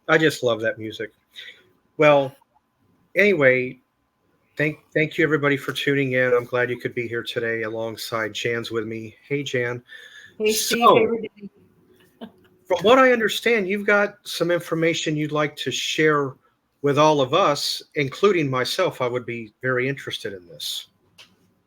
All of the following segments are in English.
I just love that music. Well, anyway, thank you everybody for tuning in. I'm glad you could be here today alongside Jan's with me. Hey Jan. Hey, Steve. Hey, So, everybody. from what I understand, you've got some information you'd like to share with all of us, including myself. I would be very interested in this.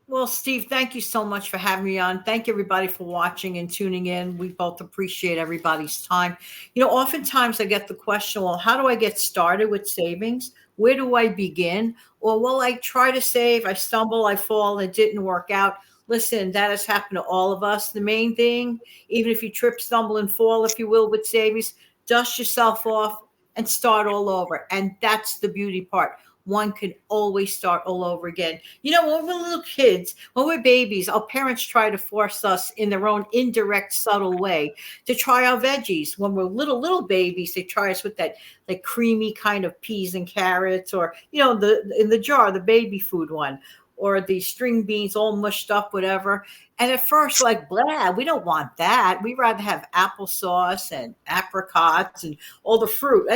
Well, Steve, thank you so much for having me on. Thank everybody for watching and tuning in. We both appreciate everybody's time. Oftentimes I get the question, well, how do I get started with savings? Where do I begin? Or, well, I try to save, I stumble, I fall, and it didn't work out. Listen, that has happened to all of us. The main thing, even if you trip, stumble, and fall, if you will, with savings, dust yourself off and start all over. And that's the beauty part. One can always start all over again. When we're little kids, when we're babies, our parents try to force us in their own indirect, subtle way to try our veggies. When we're little babies, they try us with that like creamy kind of peas and carrots, or the in the jar, the baby food one, or the string beans all mushed up, whatever. And at first, like, blah, we don't want that. We rather have applesauce and apricots and all the fruit.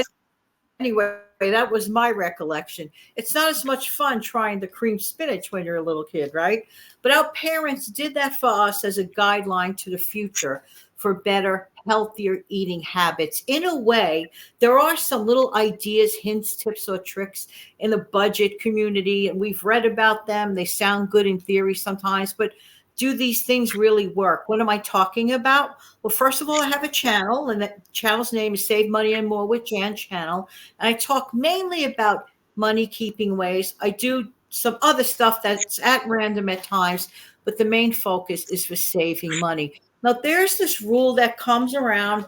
Anyway, that was my recollection. It's not as much fun trying the cream spinach when you're a little kid, right? But our parents did that for us as a guideline to the future for better, healthier eating habits. In a way, there are some little ideas, hints, tips, or tricks in the budget community, and we've read about them. They sound good in theory sometimes, but do these things really work? What am I talking about? Well, first of all, I have a channel, and that channel's name is Save Money and More with Jan Channel. And I talk mainly about money keeping ways. I do some other stuff that's at random at times, but the main focus is for saving money. Now, there's this rule that comes around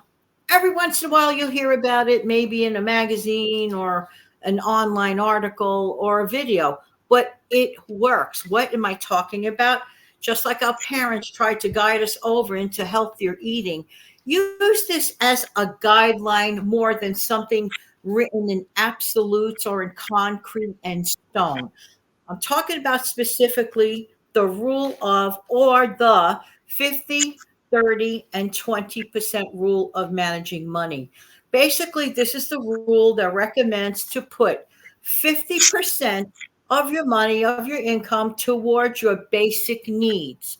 every once in a while. You'll hear about it, maybe in a magazine or an online article or a video, but it works. What am I talking about? Just like our parents tried to guide us over into healthier eating, use this as a guideline more than something written in absolutes or in concrete and stone. I'm talking about specifically the rule of, or the 50, 30, and 20% rule of managing money. Basically, this is the rule that recommends to put 50% of your money, of your income, towards your basic needs.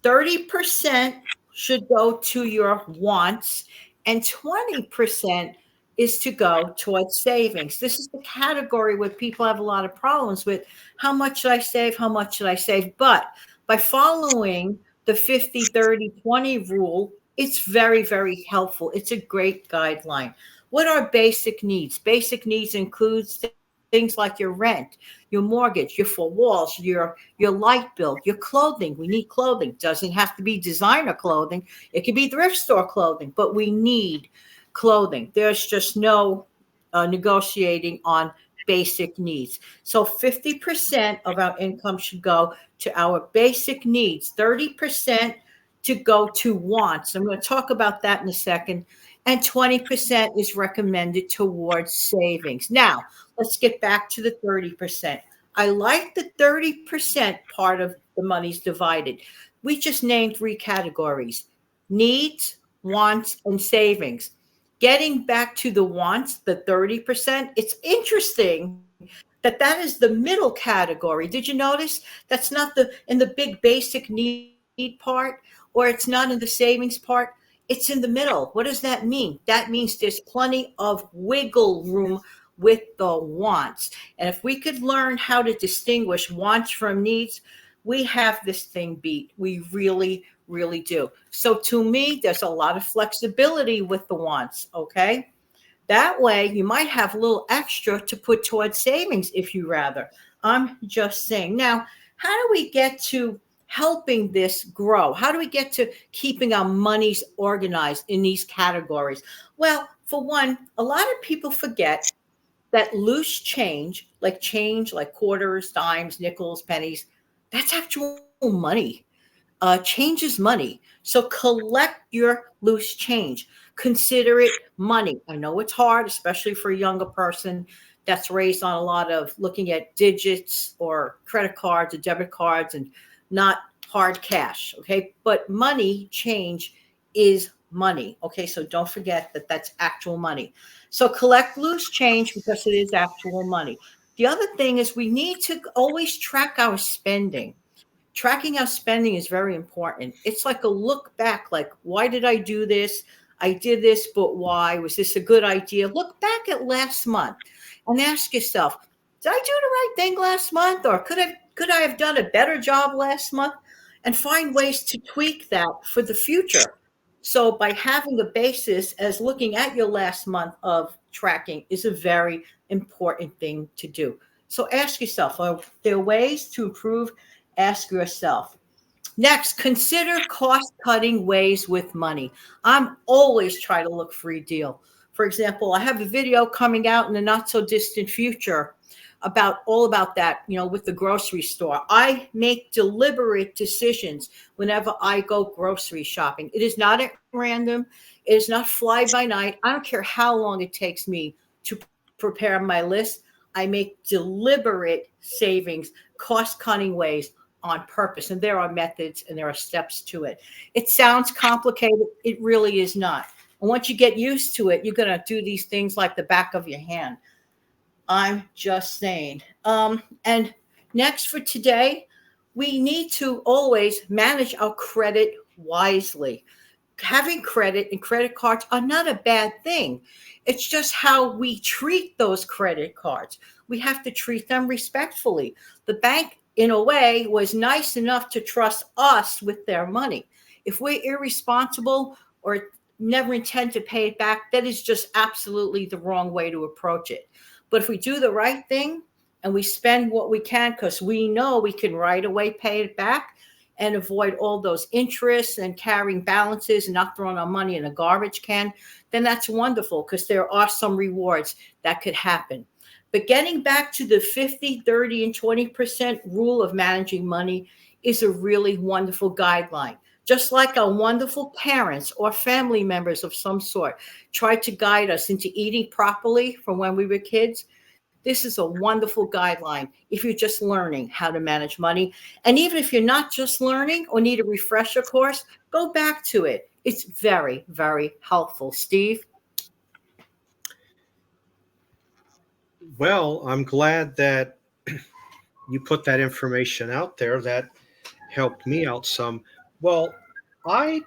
30% should go to your wants, and 20% is to go towards savings. This is the category where people have a lot of problems with. How much should I save? How much should I save? But by following the 50, 30, 20 rule, it's very, very helpful. It's a great guideline. What are basic needs? Basic needs includes things like your rent, your mortgage, your four walls, your light bill, your clothing. We need clothing. Doesn't have to be designer clothing. It could be thrift store clothing, but we need clothing. There's just no negotiating on basic needs. So 50% of our income should go to our basic needs, 30% to go to wants. I'm going to talk about that in a second. And 20% is recommended towards savings. Now, let's get back to the 30%. I like the 30% part of the money's divided. We just named three categories: needs, wants, and savings. Getting back to the wants, the 30%, it's interesting that that is the middle category. Did you notice that's not the in the big basic need part, or it's not in the savings part? It's in the middle. What does that mean? That means there's plenty of wiggle room with the wants. And if we could learn how to distinguish wants from needs, we have this thing beat. We really, really do. So to me, there's a lot of flexibility with the wants, okay? That way, you might have a little extra to put towards savings if you rather. I'm just saying. Now, how do we get to helping this grow? How do we get to keeping our monies organized in these categories? Well, for one, a lot of people forget that loose change like quarters, dimes, nickels, pennies, that's actual money. Change is money. So collect your loose change. Consider it money. I know it's hard, especially for a younger person that's raised on a lot of looking at digits or credit cards or debit cards and not hard cash. Okay. But money change is money. Okay, so don't forget that that's actual money. So collect loose change because it is actual money. The other thing is we need to always track our spending. Tracking our spending is very important. It's like a look back, like, why did I do this? I did this, but why? Was this a good idea? Look back at last month and ask yourself, did I do the right thing last month? Or could I have done a better job last month? And find ways to tweak that for the future. So by having a basis as looking at your last month of tracking is a very important thing to do. So ask yourself, are there ways to improve? Ask yourself. Next, consider cost-cutting ways with money. I'm always trying to look for a deal. For example, I have a video coming out in the not so distant future about all about that, with the grocery store. I make deliberate decisions whenever I go grocery shopping. It is not at random. It is not fly by night. I don't care how long it takes me to prepare my list. I make deliberate savings, cost-cutting ways on purpose. And there are methods and there are steps to it. It sounds complicated. It really is not. And once you get used to it, you're going to do these things like the back of your hand. I'm just saying. And next for today, we need to always manage our credit wisely. Having credit and credit cards are not a bad thing. It's just how we treat those credit cards. We have to treat them respectfully. The bank, in a way, was nice enough to trust us with their money. If we're irresponsible or never intend to pay it back, that is just absolutely the wrong way to approach it. But if we do the right thing and we spend what we can because we know we can right away pay it back and avoid all those interests and carrying balances and not throwing our money in a garbage can, then that's wonderful because there are some rewards that could happen. But getting back to the 50, 30, and 20% rule of managing money is a really wonderful guideline. Just like our wonderful parents or family members of some sort tried to guide us into eating properly from when we were kids, this is a wonderful guideline if you're just learning how to manage money. And even if you're not just learning or need a refresher course, go back to it. It's very, very helpful. Steve? Well, I'm glad that you put that information out there. That helped me out some. Well, I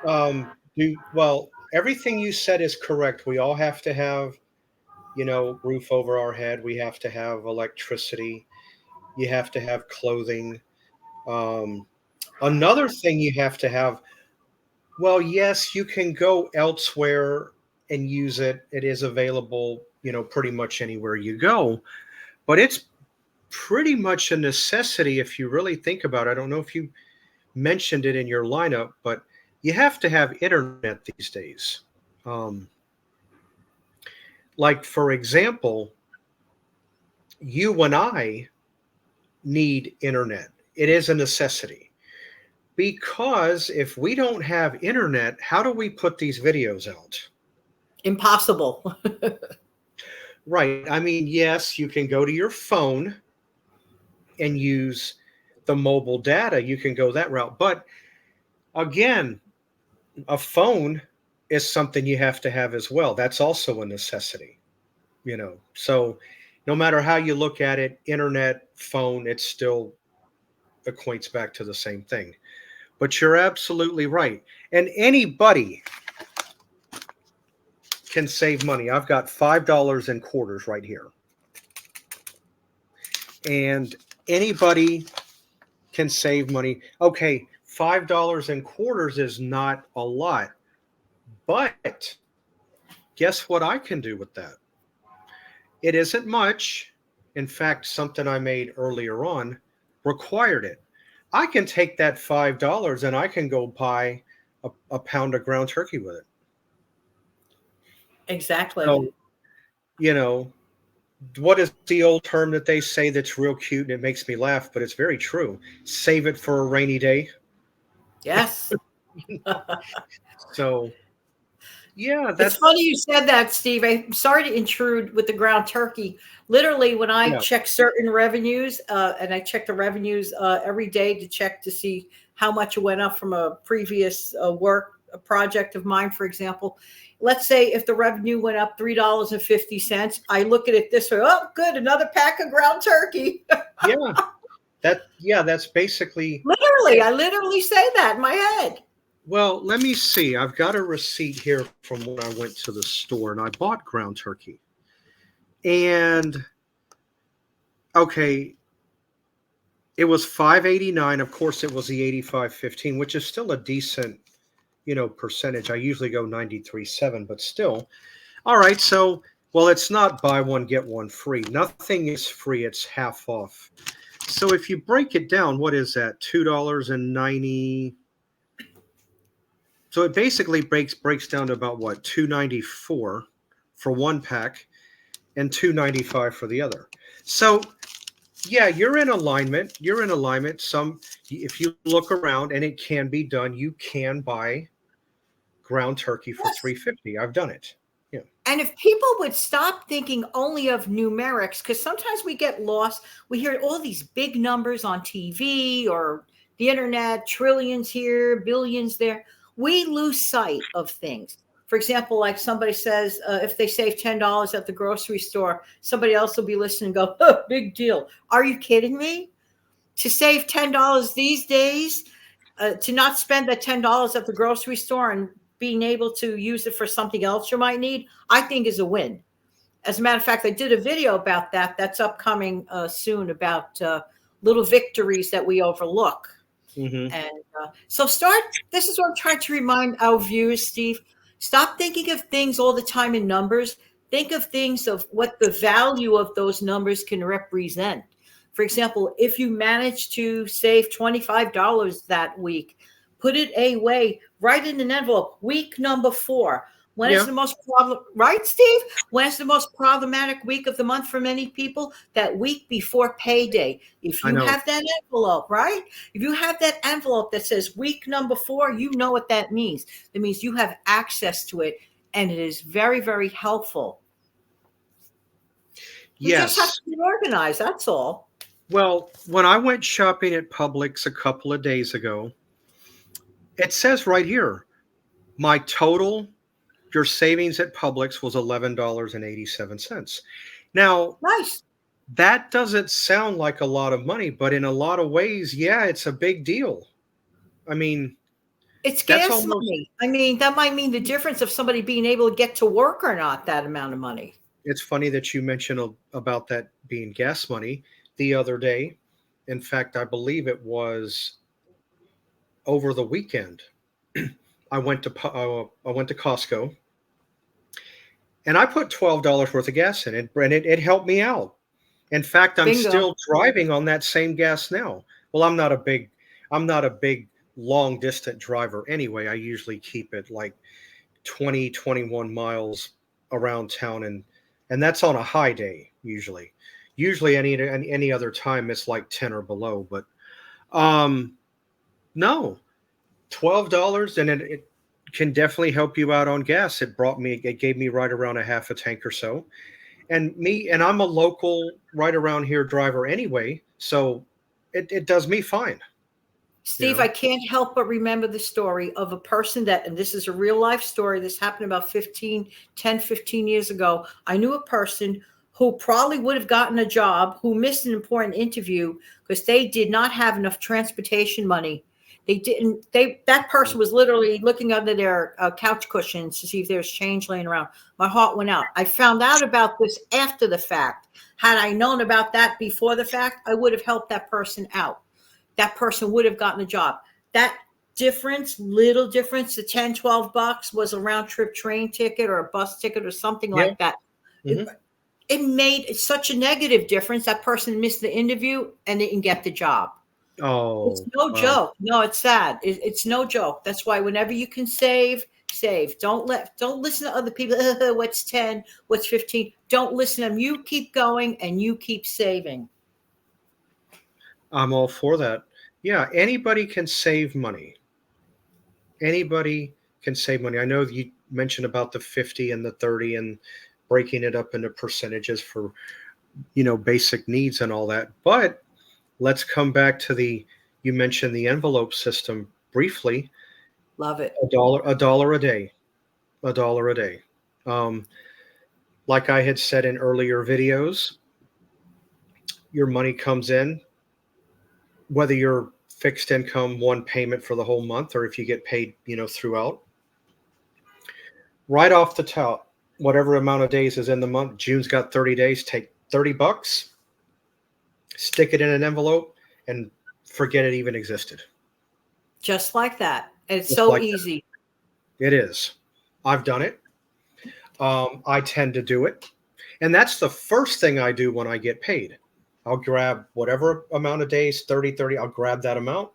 do well. Everything you said is correct. We all have to have, roof over our head. We have to have electricity. You have to have clothing. Um, Another thing you have to have. Well, yes, you can go elsewhere and use it. It is available, pretty much anywhere you go. But it's pretty much a necessity if you really think about it. I don't know if you mentioned it in your lineup, but you have to have internet these days. Um, like, for example, you and I need internet. It is a necessity because if we don't have internet, how do we put these videos out? Impossible. Right. I mean, yes, you can go to your phone and use the mobile data. You can go that route. But again, a phone is something you have to have as well. That's also a necessity, So no matter how you look at it, internet, phone, it still equates back to the same thing. But you're absolutely right. And anybody can save money. I've got $5 in quarters right here. And anybody can save money. Okay, $5 in quarters is not a lot. But guess what I can do with that? It isn't much. In fact, something I made earlier on required it. I can take that $5 and I can go buy a pound of ground turkey with it. Exactly. So, what is the old term that they say that's real cute and it makes me laugh, but it's very true? Save it for a rainy day. Yes. So, yeah, It's funny you said that, Steve. I'm sorry to intrude with the ground turkey. Literally, when I check certain revenues, and I check the revenues every day to check to see how much it went up from a previous work a project of mine, for example. Let's say if the revenue went up $3.50, I look at it this way. Oh, good, another pack of ground turkey. That's basically Literally, I literally say that in my head. well, let me see. I've got a receipt here from when I went to the store and I bought ground turkey. And okay, it was $5.89. Of course, it was the 85.15, which is still a decent, percentage. I usually go 93.7, but still. All right, so well, it's not buy one get one free. Nothing is free. It's half off. So if you break it down, what is that? $2.90. So it basically breaks down to about what, $2.94 for one pack and $2.95 for the other. So yeah, you're in alignment. You're in alignment. If you look around, and it can be done, you can buy ground turkey for $3.50. I've done it. Yeah. And if people would stop thinking only of numerics, because sometimes we get lost. We hear all these big numbers on TV or the internet, trillions here, billions there. We lose sight of things. For example, like somebody says, if they save $10 at the grocery store, somebody else will be listening and go, oh, big deal. Are you kidding me? To save $10 these days, to not spend that $10 at the grocery store and being able to use it for something else you might need, I think is a win. As a matter of fact, I did a video about that. That's upcoming soon, about little victories that we overlook. Mm-hmm. And this is what I'm trying to remind our viewers, Steve. Stop thinking of things all the time in numbers. Think of things of what the value of those numbers can represent. For example, if you manage to save $25 that week, put it away, write in an envelope, week number 4. When is the most right, Steve? When is the most problematic week of the month for many people? That week before payday. If you have that envelope, right? If you have that envelope that says week number 4, you know what that means. That means you have access to it, and it is very, very helpful. You just have to be organized, that's all. Well, when I went shopping at Publix a couple of days ago, it says right here, your savings at Publix was $11.87. Now, nice. That doesn't sound like a lot of money, but in a lot of ways, yeah, it's a big deal. I mean, it's gas money. I mean, that might mean the difference of somebody being able to get to work or not, that amount of money. It's funny that you mentioned about that being gas money the other day. In fact, I believe it was over the weekend. I went to Costco, and I put $12 worth of gas in it, and it helped me out. In fact, I'm still driving on that same gas now. Well, I'm not a big long distance driver anyway. I usually keep it like 20, 21 miles around town, and that's on a high day usually. Usually any other time it's like 10 or below, but no, $12, and it can definitely help you out on gas. It gave me right around a half a tank or so. And I'm a local right around here driver anyway, so it does me fine. Steve, I can't help but remember the story of a person and this is a real life story. This happened about 15 years ago. I knew a person who probably would have gotten a job, who missed an important interview because they did not have enough transportation money. That person was literally looking under their couch cushions to see if there was change laying around. My heart went out. I found out about this after the fact. Had I known about that before the fact, I would have helped that person out. That person would have gotten a job. That little difference, the $10, $12 was a round trip train ticket or a bus ticket or something like that. Mm-hmm. It made such a negative difference. That person missed the interview and didn't get the job. Oh, it's no joke. No, it's sad. It's no joke. That's why whenever you can save. Don't listen to other people. What's 10? What's 15? Don't listen to them. You keep going and you keep saving. I'm all for that. Yeah, anybody can save money. Anybody can save money. I know you mentioned about the 50 and the 30 and breaking it up into percentages for, basic needs and all that. But let's come back to you mentioned the envelope system briefly. Love it. A dollar a day, a dollar a day. Um, like I had said in earlier videos, your money comes in, whether you're fixed income, one payment for the whole month, or if you get paid, throughout. Right off the top, whatever amount of days is in the month, June's got 30 days, take $30, stick it in an envelope, and forget it even existed. Just like that. It's Just so like easy. that. It is. I've done it. I tend to do it. And that's the first thing I do when I get paid. I'll grab whatever amount of days, 30, I'll grab that amount,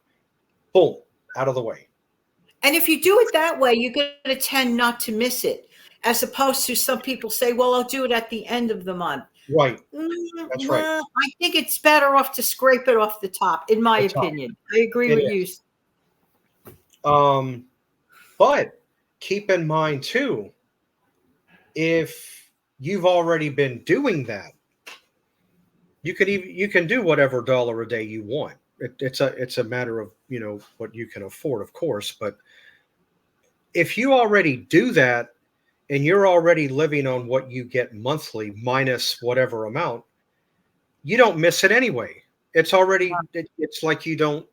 boom, out of the way. And if you do it that way, you're going to tend not to miss it, as opposed to some people say, well, I'll do it at the end of the month. Right. That's right. Well, I think it's better off to scrape it off the top, in my opinion. I agree It with is. you. But keep in mind too, if you've already been doing that, you can do whatever dollar a day you want. It's a matter of what you can afford, of course. But if you already do that and you're already living on what you get monthly minus whatever amount, you don't miss it anyway. It's like you don't.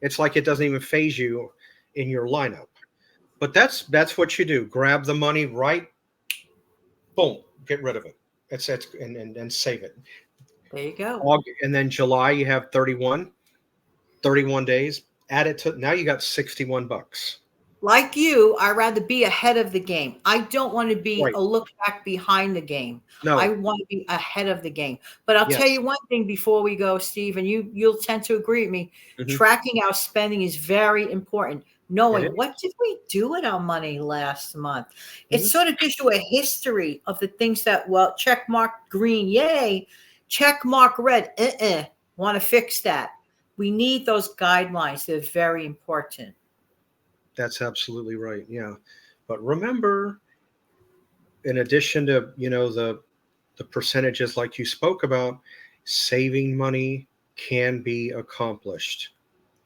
It's like it doesn't even phase you in your lineup. But that's what you do. Grab the money, right? Boom, get rid of it. It's and save it. There you go. And then July you have 31 days. Add it to, now you got $61. Like you, I'd rather be ahead of the game. I don't want to be Right. a look back behind the game. I No. want to be ahead of the game. But I'll tell Yes. you one thing before we go, Steve, and you'll tend to agree with me. Mhm. Tracking our spending is very important. Knowing It is. what did we do with our money last month? It Mhm. sort of gives you a history of the things that, well, check mark green, yay, check mark red, want to fix that. We need those guidelines. They're very important. That's absolutely right. Yeah. But remember, in addition to, the percentages like you spoke about, saving money can be accomplished.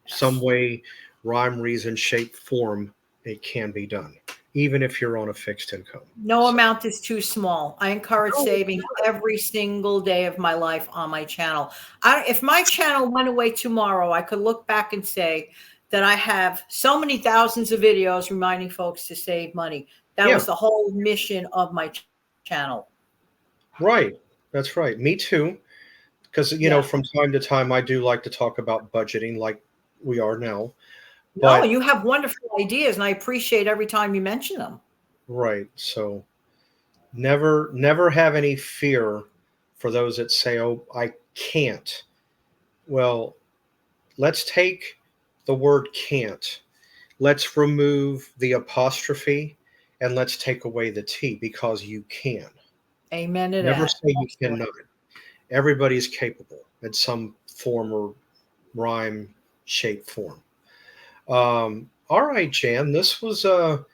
Some way, rhyme, reason, shape, form, it can be done, even if you're on a fixed income. No So, amount is too small. I encourage no, it's saving not. every single day of my life on my channel. If my channel went away tomorrow, I could look back and say that I have so many thousands of videos reminding folks to save money. That Yeah, was the whole mission of my channel. right. That's right. Me too. Because, Yeah. from time to time, I do like to talk about budgeting like we are now. No, But, you have wonderful ideas, and I appreciate every time you mention them. right. So, never have any fear for those that say, oh, I can't. Well, let's take the word can't. Let's remove the apostrophe and let's take away the T, because you can. Amen to Never that. say you Excellent. cannot. Everybody's capable in some form or rhyme, shape, form. All right, Jan, this was a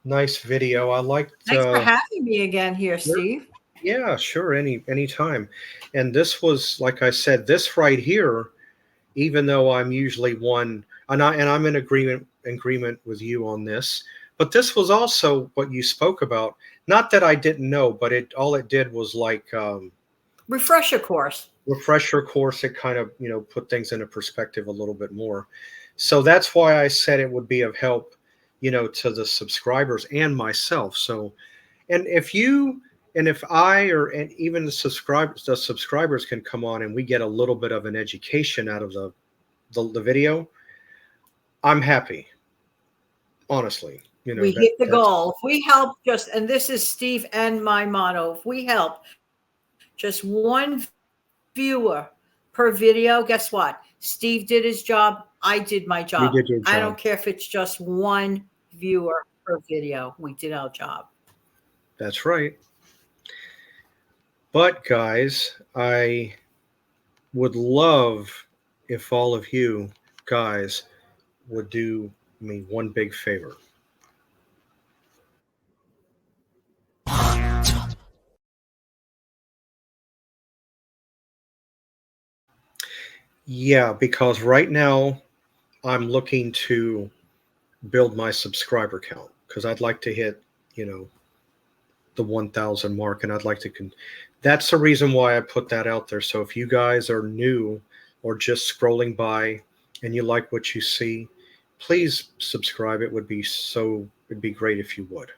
nice video. I liked. Thanks for having me again here, Sure. Steve. Yeah, sure, any time. And this was, like I said, this right here. Even though I'm usually one, and I'm in agreement with you on this, but this was also what you spoke about. Not that I didn't know, but it did was like Refresher course. refresher course. It kind of put things into perspective a little bit more. So that's why I said it would be of help, to the subscribers and myself. So, and if I and even the subscribers can come on and we get a little bit of an education out of the video, I'm happy. Honestly, We hit the goal. If we help and this is Steve and my motto, if we help just one viewer per video, guess what? Steve did his job. I did my you job. did your I job. don't care if it's just one viewer per video. We did our job. That's right. But guys, I would love if all of you guys would do me one big favor. Yeah, because right now I'm looking to build my subscriber count because I'd like to hit, you know, the 1,000 mark, and I'd like to. That's the reason why I put that out there. So if you guys are new or just scrolling by and you like what you see, please subscribe. It'd be great if you would.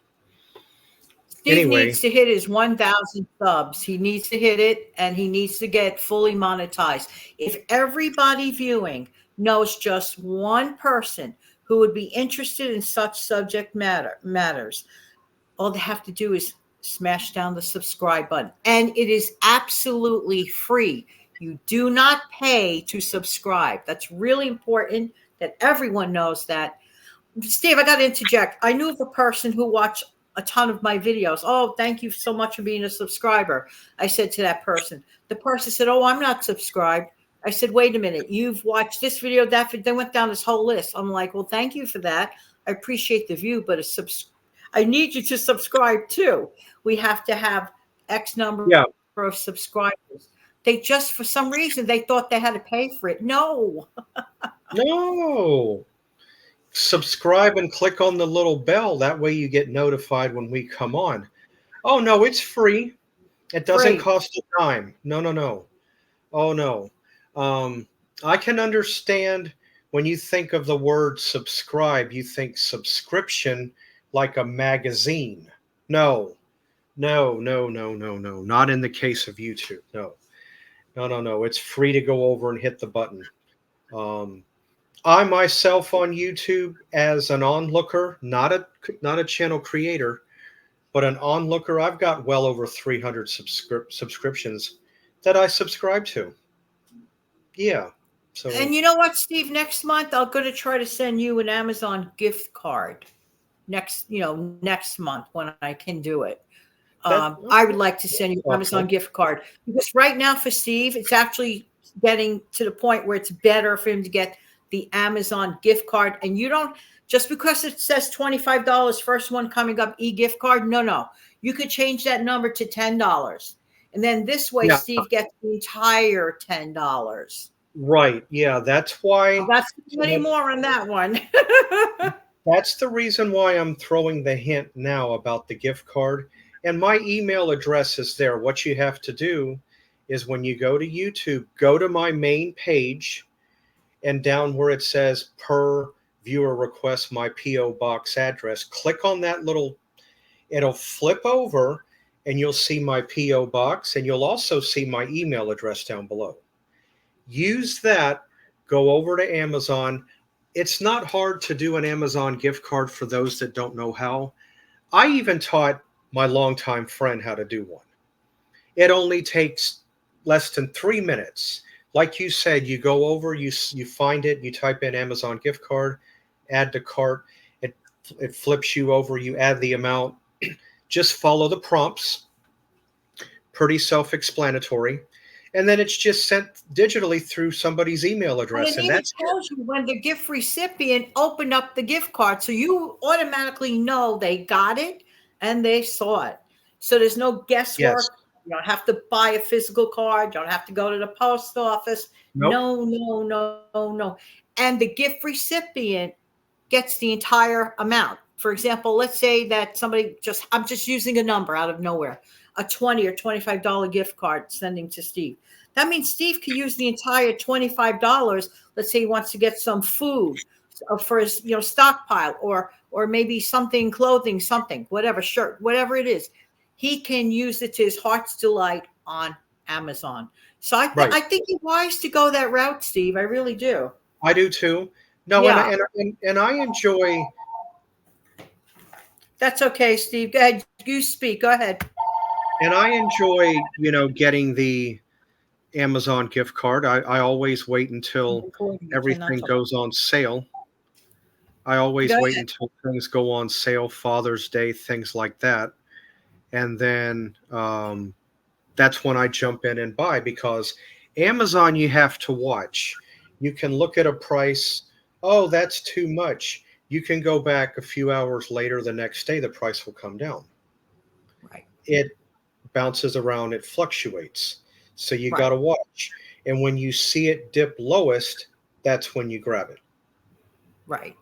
Steve Anyway, needs to hit his 1,000 subs. He needs to hit it, and he needs to get fully monetized. If everybody viewing knows just one person who would be interested in such subject matters, all they have to do is smash down the subscribe button. And it is absolutely free. You do not pay to subscribe. That's really important that everyone knows that. Steve, I got to interject. I knew of a person who watched a ton of my videos. Oh, thank you so much for being a subscriber. I said to that person. The person said, oh, I'm not subscribed. I said, wait a minute. You've watched this video, that video. They went down this whole list. I'm like, well, thank you for that. I appreciate the view, but I need you to subscribe too. We have to have X number of subscribers. They just, for some reason, they thought they had to pay for it. No. No. Subscribe and click on the little bell. That way you get notified when we come on. Oh, no, it's free. It doesn't cost a dime. No. Oh, no. I can understand when you think of the word subscribe, you think subscription like a magazine. No. Not in the case of YouTube. No. It's free to go over and hit the button. I myself on YouTube as an onlooker, not a channel creator, but an onlooker, I've got well over 300 subscriptions that I subscribe to. Yeah. So. And you know what, Steve? Next month, I'm going to try to send you an Amazon gift card. Next month when I can do it. I would like to send you an Amazon gift card because right now for Steve, it's actually getting to the point where it's better for him to get the Amazon gift card. And you don't, just because it says $25, first one coming up, e-gift card. No. You could change that number to $10. And then this way, Steve gets the entire $10. Right. Yeah. That's why. That's many more on that one. That's the reason why I'm throwing the hint now about the gift card. And my email address is there. What you have to do is when you go to YouTube, go to my main page, and down where it says per viewer request my P.O. box address, click on that it'll flip over and you'll see my P.O. box, and you'll also see my email address down below. Use that, go over to Amazon. It's not hard to do an Amazon gift card for those that don't know how. I even taught my longtime friend how to do one. It only takes less than 3 minutes. Like you said, you go over, you find it, you type in Amazon gift card, add to cart, it flips you over, you add the amount, just follow the prompts, pretty self-explanatory, and then it's just sent digitally through somebody's email address. And it tells you when the gift recipient opened up the gift card, so you automatically know they got it and they saw it. So there's no guesswork. Yes. You don't have to buy a physical card. You don't have to go to the post office. Nope. No. And the gift recipient gets the entire amount. For example, let's say that I'm just using a number out of nowhere, a $20 or $25 gift card sending to Steve. That means Steve can use the entire $25. Let's say he wants to get some food for his stockpile or maybe something, clothing, something, whatever, shirt, whatever it is. He can use it to his heart's delight on Amazon. So I think you're wise to go that route, Steve. I really do. I do too. No, yeah. and I enjoy. That's okay, Steve. Go ahead. You speak. Go ahead. And I enjoy, getting the Amazon gift card. I always wait until everything goes on sale. I always wait until things go on sale, Father's Day, things like that. And then that's when I jump in and buy, because Amazon, you have to watch. You can look at a price. Oh, that's too much. You can go back a few hours later, the next day, the price will come down. Right. It bounces around. It fluctuates. So you got to watch. And when you see it dip lowest, that's when you grab it. Right.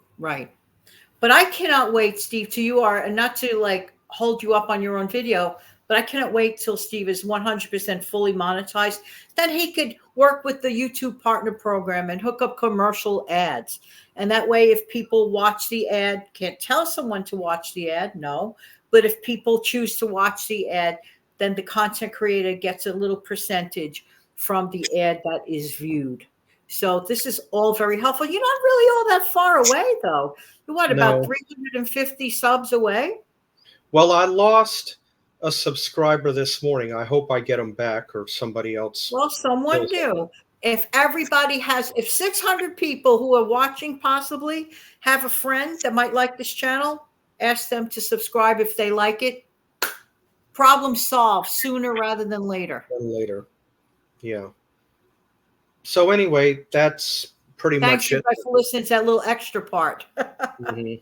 But I cannot wait, Steve, till you are, and not to like hold you up on your own video, but I cannot wait till Steve is 100% fully monetized. Then he could work with the YouTube partner program and hook up commercial ads. And that way, if people watch the ad, can't tell someone to watch the ad, no. But if people choose to watch the ad, then the content creator gets a little percentage from the ad that is viewed. So this is all very helpful. You're not really all that far away, though. You're what, about No. 350 subs away? Well, I lost a subscriber this morning. I hope I get him back or somebody else. Well, someone fills it. do. If everybody has, if 600 people who are watching possibly have a friend that might like this channel, ask them to subscribe if they like it. Problem solved sooner rather than later. And later. Yeah. So anyway, that's pretty Thanks, much you it. guys, for listening to that little extra part. Mhm.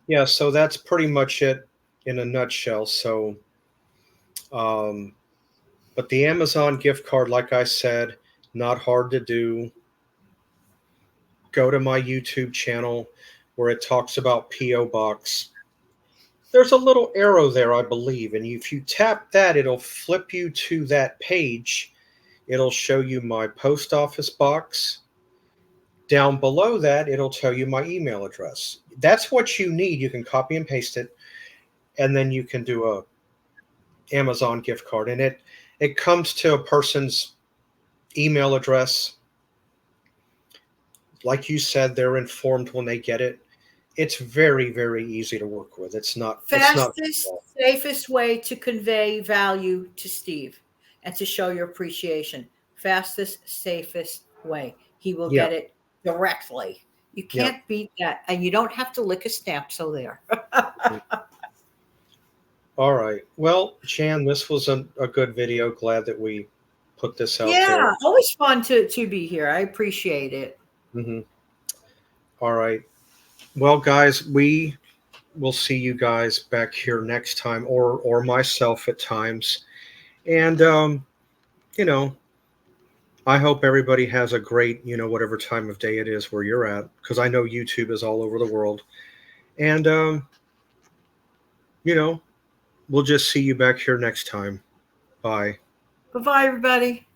Yeah, so that's pretty much it in a nutshell. So, but the Amazon gift card, like I said, not hard to do. Go to my YouTube channel where it talks about P.O. Box. There's a little arrow there, I believe, and if you tap that, it'll flip you to that page. It'll show you my post office box. Down below that, it'll tell you my email address. That's what you need. You can copy and paste it, and then you can do a Amazon gift card. And it comes to a person's email address. Like you said, they're informed when they get it. It's very, very easy to work with. It's not Fastest, safest way to convey value to Steve and to show your appreciation. Fastest, safest way. He will Yeah. get it directly. You can't beat that. And you don't have to lick a stamp. So there. All right. Well, Jan, this was a good video. Glad that we put this out there. Yeah, always fun to be here. I appreciate it. Mm-hmm. All right. Well, guys, we will see you guys back here next time, or myself at times. And you know, I hope everybody has a great, whatever time of day it is where you're at, because I know YouTube is all over the world. And we'll just see you back here next time. Bye. Bye-bye, everybody.